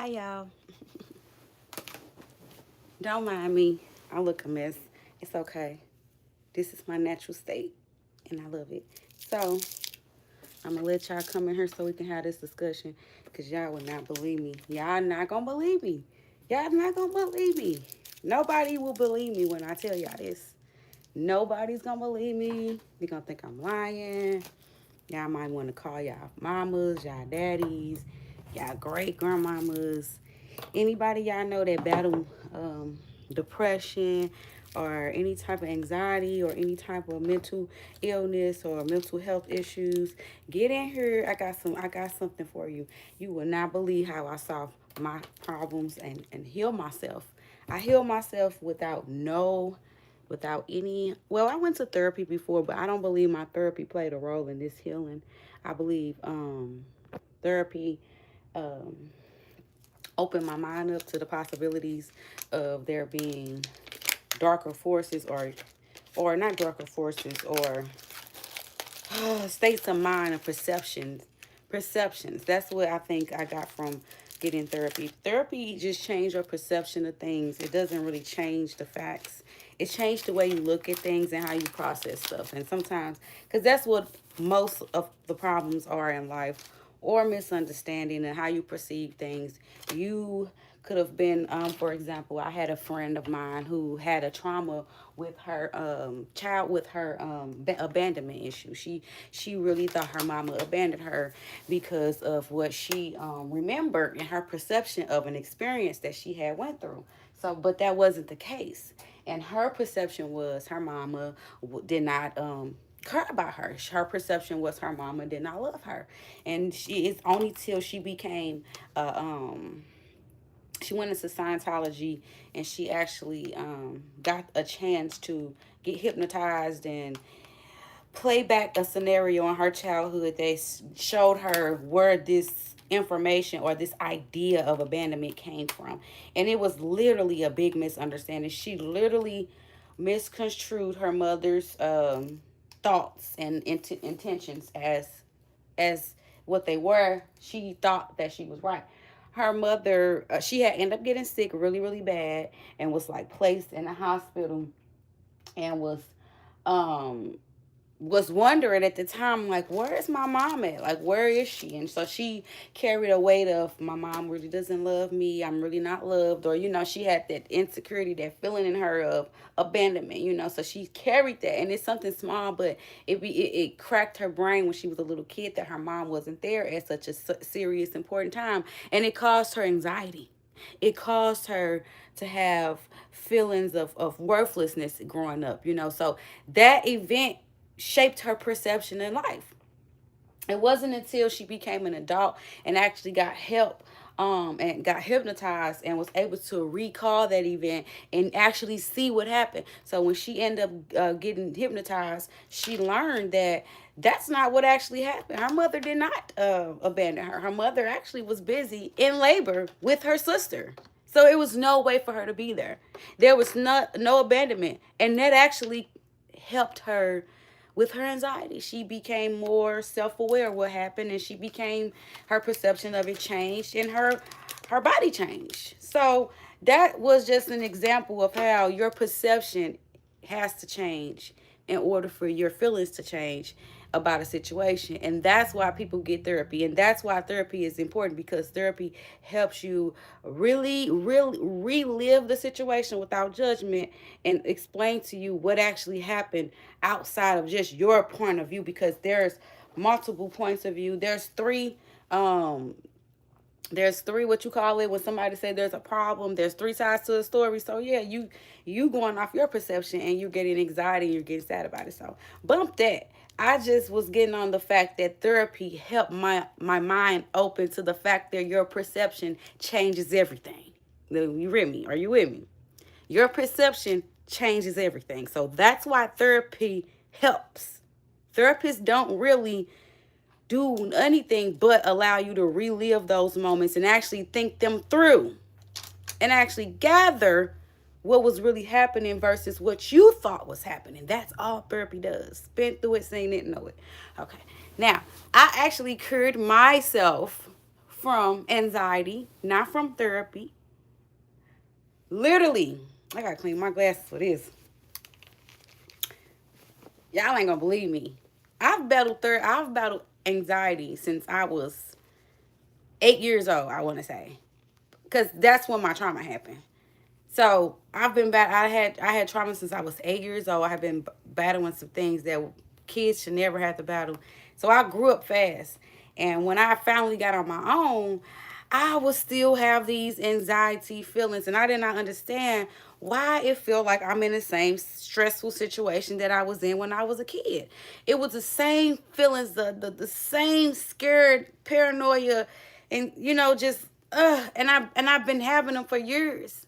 Hi, y'all. Don't mind me. I look a mess. It's okay. This is my natural state, and I love it. So, I'm going to let y'all come in here so we can have this discussion because y'all will not believe me. Y'all not going to believe me. Y'all not going to believe me. Nobody will believe me when I tell y'all this. Nobody's going to believe me. They're going to think I'm lying. Y'all might want to call y'all mamas, y'all daddies, y'all great grandmamas, anybody y'all know that battle depression or any type of anxiety or any type of mental illness or mental health issues. Get in here. I got something for you. You will not believe how I solve my problems and heal myself. I heal myself without any, well, I went to therapy before, but I don't believe my therapy played a role in this healing. I believe therapy um opened my mind up to the possibilities of there being darker forces or not darker forces or states of mind and perceptions. That's what I think I got from getting therapy just changed your perception of things. It doesn't really change the facts. It changed the way you look at things and how you process stuff. And sometimes because that's what most of the problems are in life, or misunderstanding and how you perceive things. You could have been, for example, I had a friend of mine who had a trauma with her child with her abandonment issue. She really thought her mama abandoned her because of what she remembered and her perception of an experience that she had went through. So, but that wasn't the case. And her perception was her mama did not care about her. Her perception was her mama did not love her, and she it's only till she became she went into Scientology and she actually got a chance to get hypnotized and play back a scenario in her childhood that showed her where this information or this idea of abandonment came from. And it was literally a big misunderstanding. She literally misconstrued her mother's thoughts and intentions as what they were. She thought that she was right. Her mother, she had ended up getting sick really, really bad and was like placed in a hospital and um was wondering at the time, like, where is my mom at? Like, where is she? And so she carried a weight of, my mom really doesn't love me. I'm really not loved. Or, she had that insecurity, that feeling in her of abandonment, So she carried that. And it's something small, but it cracked her brain when she was a little kid that her mom wasn't there at such a serious, important time. And it caused her anxiety. It caused her to have feelings of worthlessness growing up, So that event shaped her perception in life. It wasn't until she became an adult and actually got help and got hypnotized and was able to recall that event and actually see what happened. So when she ended up getting hypnotized, she learned that that's not what actually happened. Her mother did not abandon her. Her mother actually was busy in labor with her sister. So it was no way for her to be there. There was no abandonment. And that actually helped her with her anxiety. She became more self-aware of what happened, and she became, her perception of it changed, and her body changed. So that was just an example of how your perception has to change in order for your feelings to change about a situation. And that's why people get therapy. And that's why therapy is important, because therapy helps you really relive the situation without judgment and explain to you what actually happened outside of just your point of view, because there's multiple points of view. There's three what you call it when somebody say there's a problem. There's three sides to the story. So yeah, you going off your perception and you're getting anxiety and you're getting sad about it. So bump that. I just was getting on the fact that therapy helped my mind open to the fact that your perception changes everything. You with me? Are you with me? Your perception changes everything. So that's why therapy helps. Therapists don't really do anything but allow you to relive those moments and actually think them through and actually gather what was really happening versus what you thought was happening. That's all therapy does. Been through it, seen it, know it. Okay. Now, I actually cured myself from anxiety, not from therapy. Literally, I gotta clean my glasses for this. Y'all ain't gonna believe me. I've battled anxiety since I was 8 years old, I wanna say. Because that's when my trauma happened. So I've been bad. I had trauma since I was 8 years old. I have been battling some things that kids should never have to battle. So I grew up fast, and when I finally got on my own, I would still have these anxiety feelings, and I did not understand why it felt like I'm in the same stressful situation that I was in when I was a kid. It was the same feelings, the same scared paranoia, and just I've been having them for years,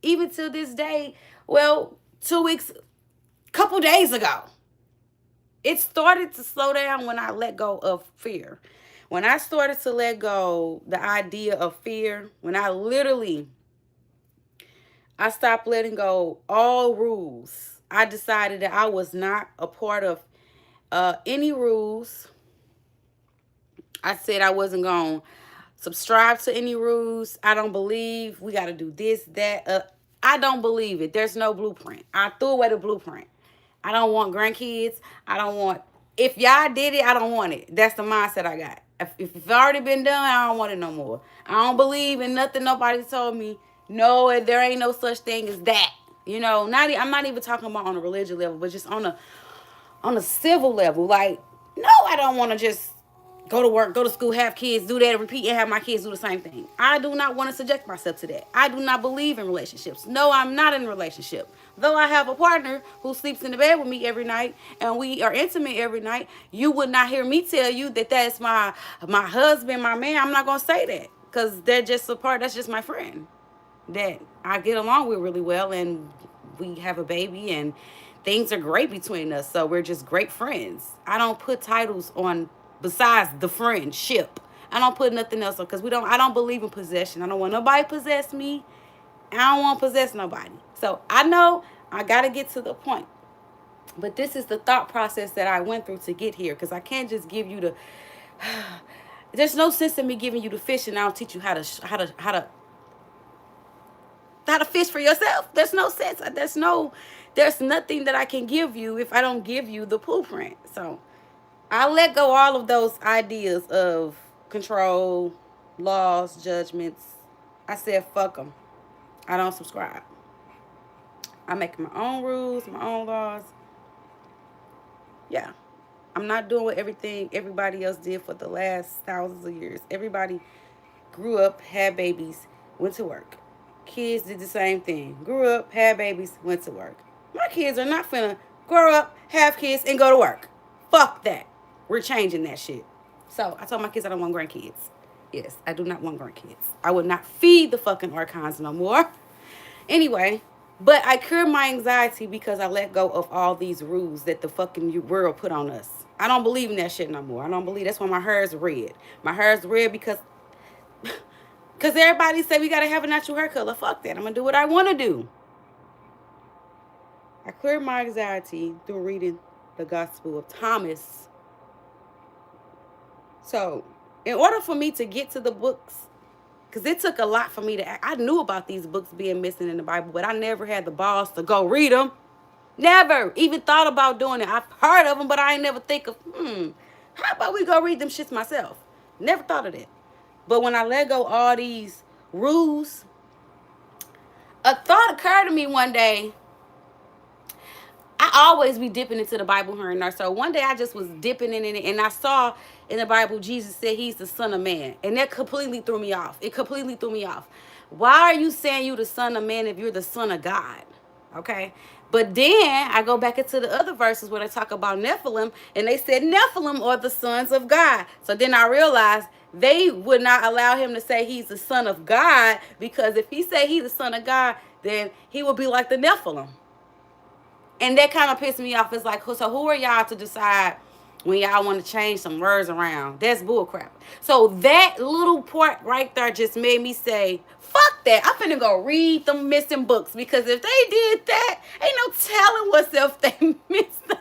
even till this day. Well, 2 weeks, couple days ago, it started to slow down when I let go of fear. When I started to let go the idea of fear, when I stopped letting go all rules. I decided that I was not a part of any rules. I said I wasn't going to subscribe to any rules. I don't believe we got to do this, that. I don't believe it. There's no blueprint. I threw away the blueprint. I don't want grandkids. I don't want, if y'all did it, I don't want it. That's the mindset I got. If it's already been done, I don't want it no more. I don't believe in nothing nobody told me. No, there ain't no such thing as that. I'm not even talking about on a religious level, but just on a civil level. Like, no, I don't want to just go to work, go to school, have kids, do that, and repeat, and have my kids do the same thing. I do not want to subject myself to that. I do not believe in relationships. No, I'm not in a relationship. Though I have a partner who sleeps in the bed with me every night, and we are intimate every night, you would not hear me tell you that that's my husband, my man. I'm not going to say that, because they're just a part. That's just my friend that I get along with really well, and we have a baby, and things are great between us. So we're just great friends. I don't put titles on besides the friendship. I don't put nothing else on, because I don't believe in possession. I don't want nobody possess me. I don't want to possess nobody. So I know I got to get to the point. But this is the thought process that I went through to get here, because I can't just give you the there's no sense in me giving you the fish and I don't teach you how to fish for yourself. There's no sense. There's nothing that I can give you if I don't give you the blueprint. So I let go all of those ideas of control, laws, judgments. I said, fuck them. I don't subscribe. I make my own rules, my own laws. Yeah. I'm not doing what everybody else did for the last thousands of years. Everybody grew up, had babies, went to work. Kids did the same thing. Grew up, had babies, went to work. My kids are not finna grow up, have kids, and go to work. Fuck that. We're changing that shit. So I told my kids I don't want grandkids. Yes, I do not want grandkids. I would not feed the fucking archons no more. Anyway, but I cured my anxiety because I let go of all these rules that the fucking world put on us. I don't believe in that shit no more. I don't believe. That's why my hair is red. My hair is red because everybody say we got to have a natural hair color. Fuck that. I'm going to do what I want to do. I cleared my anxiety through reading the Gospel of Thomas. So, in order for me to get to the books, because it took a lot for me I knew about these books being missing in the Bible, but I never had the balls to go read them. Never even thought about doing it. I've heard of them, but I ain't never think of, how about we go read them shits myself? Never thought of that. But when I let go all these rules, a thought occurred to me one day. I always be dipping into the Bible here and there. So one day I just was dipping in it, and I saw in the Bible Jesus said he's the Son of Man. And that completely threw me off. It completely threw me off. Why are you saying you the Son of Man if you're the Son of God? Okay. But then I go back into the other verses where they talk about Nephilim, and they said Nephilim are the sons of God. So then I realized they would not allow him to say he's the Son of God, because if he say he's the Son of God, then he would be like the Nephilim. And that kind of pissed me off. It's like, so who are y'all to decide when y'all want to change some words around? That's bullcrap. So that little part right there just made me say, fuck that. I'm finna go read them missing books, because if they did that, ain't no telling what's if they missed them.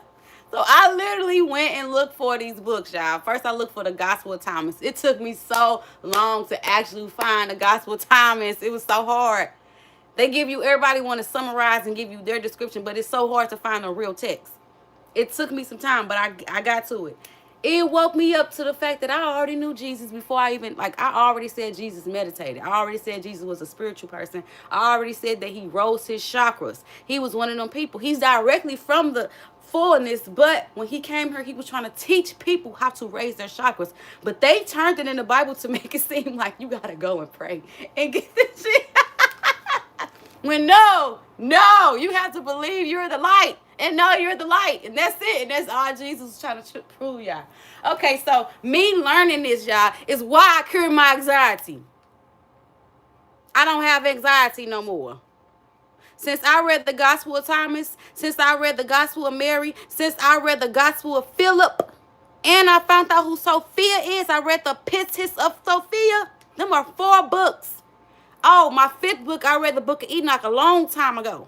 So I literally went and looked for these books, y'all. First, I looked for the Gospel of Thomas. It took me so long to actually find the Gospel of Thomas. It was so hard. They give you, everybody want to summarize and give you their description, but it's so hard to find a real text. It took me some time, but I got to it. It woke me up to the fact that I already knew Jesus before I even, like, I already said Jesus meditated. I already said Jesus was a spiritual person. I already said that he rose his chakras. He was one of them people. He's directly from the fullness, but when he came here, he was trying to teach people how to raise their chakras. But they turned it in the Bible to make it seem like you got to go and pray and get this shit. When no, you have to believe you're the light. And no, you're the light. And that's it. And that's all Jesus was trying to prove, y'all. Okay, so me learning this, y'all, is why I cured my anxiety. I don't have anxiety no more. Since I read the Gospel of Thomas, since I read the Gospel of Mary, since I read the Gospel of Philip, and I found out who Sophia is, I read the Pistis of Sophia. Them are 4 books. Oh, my 5th book, I read the book of Enoch a long time ago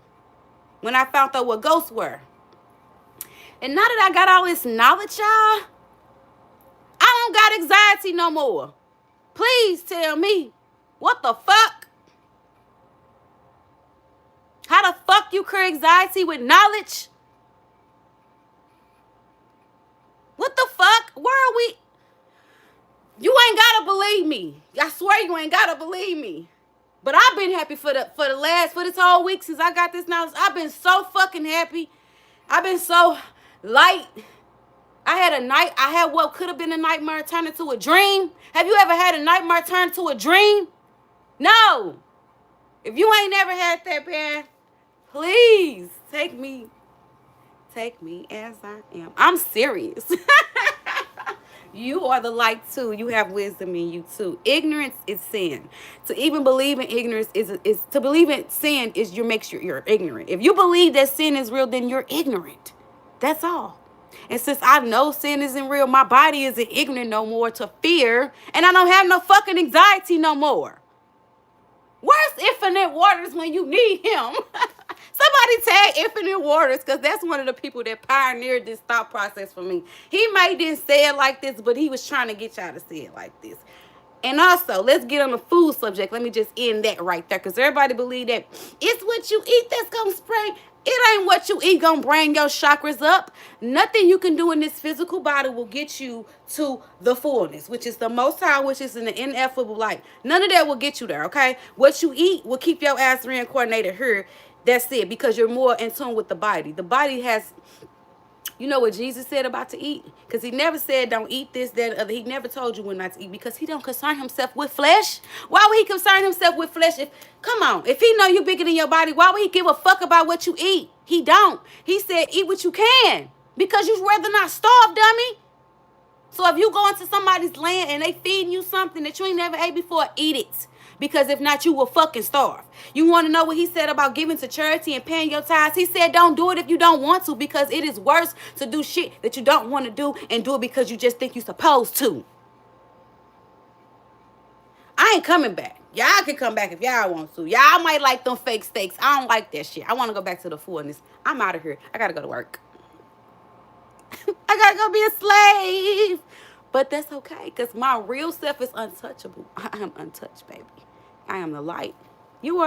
when I found out what ghosts were. And now that I got all this knowledge, y'all, I don't got anxiety no more. Please tell me, what the fuck? How the fuck you cure anxiety with knowledge? What the fuck? Where are we? You ain't gotta believe me. I swear you ain't gotta believe me. But I've been happy for this whole week since I got this knowledge. I've been so fucking happy. I've been so light. I had what could have been a nightmare turn into a dream. Have you ever had a nightmare turn into a dream? No. If you ain't never had that, man, please take me as I am. I'm serious. You are the light too. You have wisdom in you too. Ignorance is sin. To even believe in ignorance is to believe in sin is makes you're ignorant. If you believe that sin is real, then you're ignorant. That's all. And since I know sin isn't real, my body isn't ignorant no more to fear, and I don't have no fucking anxiety no more. Where's Infinite Waters when you need him? Somebody tag Infinite Waters, because that's one of the people that pioneered this thought process for me. He may didn't say it like this, but he was trying to get y'all to say it like this. And also, let's get on the food subject. Let me just end that right there, because everybody believe that it's what you eat that's going to spray. It ain't what you eat going to bring your chakras up. Nothing you can do in this physical body will get you to the fullness, which is the Most High, which is in the ineffable light. None of that will get you there, okay? What you eat will keep your ass reincarnated here. That's it, because you're more in tune with the body. The body has... You know what Jesus said about to eat? Because he never said don't eat this, that, other. He never told you when not to eat, because he don't concern himself with flesh. Why would he concern himself with flesh? Come on, if he know you bigger than your body, why would he give a fuck about what you eat? He don't. He said eat what you can, because you'd rather not starve, dummy. So if you go into somebody's land and they feeding you something that you ain't never ate before, eat it. Because if not, you will fucking starve. You want to know what he said about giving to charity and paying your tithes? He said don't do it if you don't want to, because it is worse to do shit that you don't want to do and do it because you just think you're supposed to. I ain't coming back. Y'all can come back if y'all want to. Y'all might like them fake steaks. I don't like that shit. I want to go back to the fullness. I'm out of here. I got to go to work. I got to go be a slave. But that's okay, because my real self is untouchable. I am untouched, baby. I am the light. You are